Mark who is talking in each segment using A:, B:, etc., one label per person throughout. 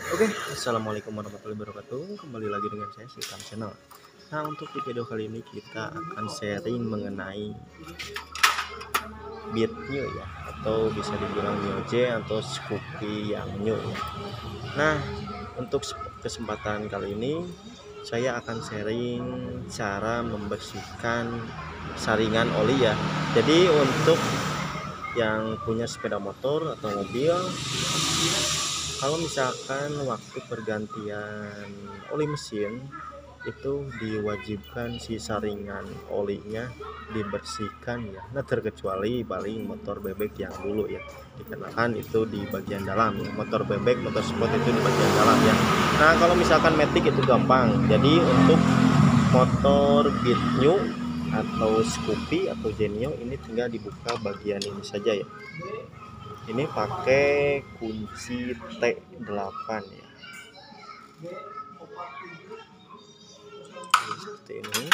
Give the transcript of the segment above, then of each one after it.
A: Oke, assalamualaikum warahmatullahi wabarakatuh. Kembali lagi dengan saya Sultan Channel. Nah, untuk di video kali ini kita akan sharing mengenai beat new ya, atau bisa dibilang new J atau Scoopy yang new ya. Nah, untuk kesempatan kali ini saya akan sharing cara membersihkan saringan oli ya. Jadi untuk yang punya sepeda motor atau mobil, kalau misalkan waktu pergantian oli mesin itu diwajibkan si saringan olinya dibersihkan ya. Nah, terkecuali paling motor bebek yang dulu ya, dikarenakan itu di bagian dalam ya. Motor bebek, motor sport itu di bagian dalam ya. Nah, kalau misalkan matic itu gampang. Jadi untuk motor beat new atau Scoopy atau Genio ini tinggal dibuka bagian ini saja ya. Ini pakai kunci T8 ya. Seperti ini.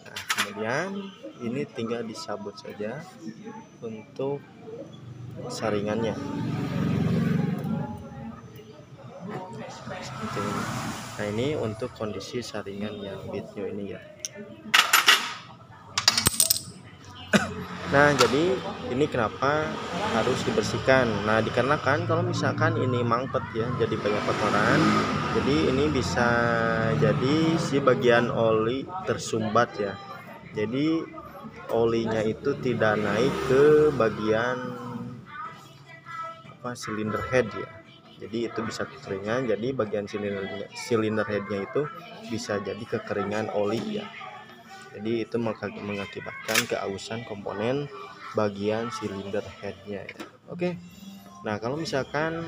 A: Nah, kemudian ini tinggal disabut saja untuk saringannya. Seperti ini. Nah, ini untuk kondisi saringan yang beat new ini ya. Nah, jadi ini kenapa harus dibersihkan. Nah, dikarenakan kalau misalkan ini mangpet ya, jadi banyak kotoran, jadi ini bisa jadi si bagian oli tersumbat ya. Jadi olinya itu tidak naik ke bagian silinder head ya. Jadi itu bisa kekeringan, jadi bagian silinder headnya itu bisa jadi kekeringan oli ya. Jadi itu mengakibatkan keausan komponen bagian silinder headnya ya. Oke. Nah, kalau misalkan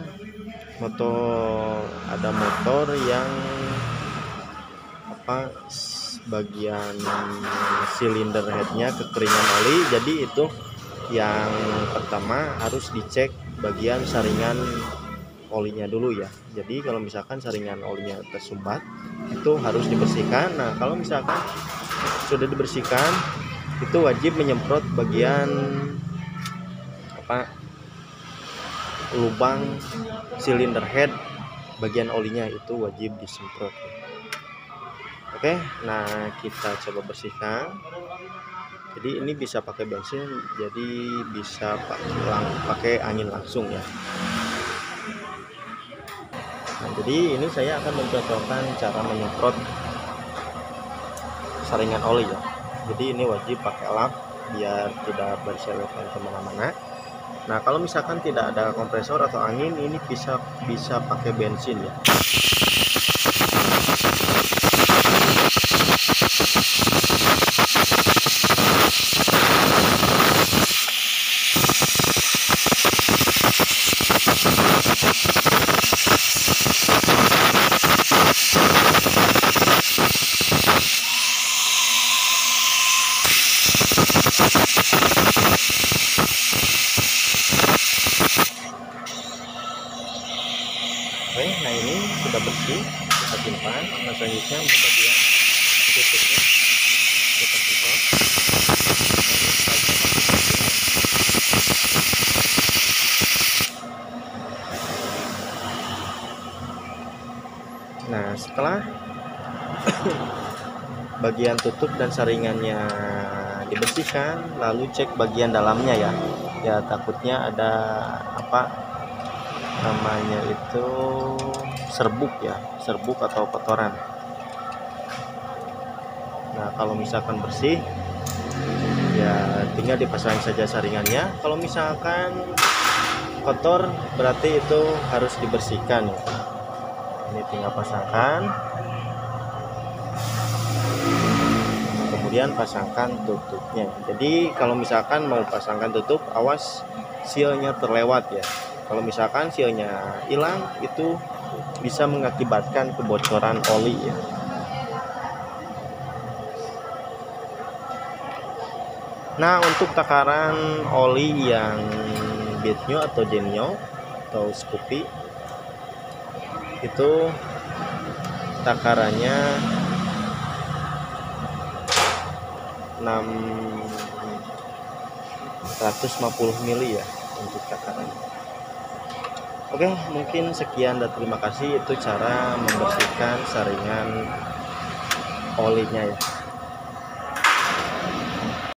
A: ada motor yang bagian silinder headnya kekeringan oli, jadi itu yang pertama harus dicek bagian saringan olinya dulu ya. Jadi kalau misalkan saringan olinya tersumbat itu harus dibersihkan. Nah, kalau misalkan sudah dibersihkan itu wajib menyemprot bagian lubang silinder head, bagian olinya itu wajib disemprot. Oke, nah kita coba bersihkan. Jadi ini bisa pakai bensin, jadi bisa pakai angin langsung ya. Nah, jadi ini saya akan mencontohkan cara menyemprot saringan oli ya. Jadi ini wajib pakai lap biar tidak berserakan kemana-mana. Nah, kalau misalkan tidak ada kompresor atau angin, ini bisa pakai bensin ya. Oke, nah ini sudah bersih, kita simpan. Nah, selanjutnya untuk bagian tutupnya kita tutup. Nah, setelah bagian tutup dan saringannya dibersihkan, lalu cek bagian dalamnya ya. Ya, takutnya ada namanya itu serbuk ya, serbuk atau kotoran. Nah, kalau misalkan bersih ya tinggal dipasang saja saringannya. Kalau misalkan kotor berarti itu harus dibersihkan ya. Ini tinggal pasangkan, kemudian pasangkan tutupnya. Jadi kalau misalkan mau pasangkan tutup, awas sealnya terlewat ya. Kalau misalkan sealnya hilang, itu bisa mengakibatkan kebocoran oli ya. Nah, untuk takaran oli yang beat new atau Genio atau Scoopy itu takarannya 650 mili ya untuk takaran. Oke, mungkin sekian dan terima kasih. Itu cara membersihkan saringan olinya ya.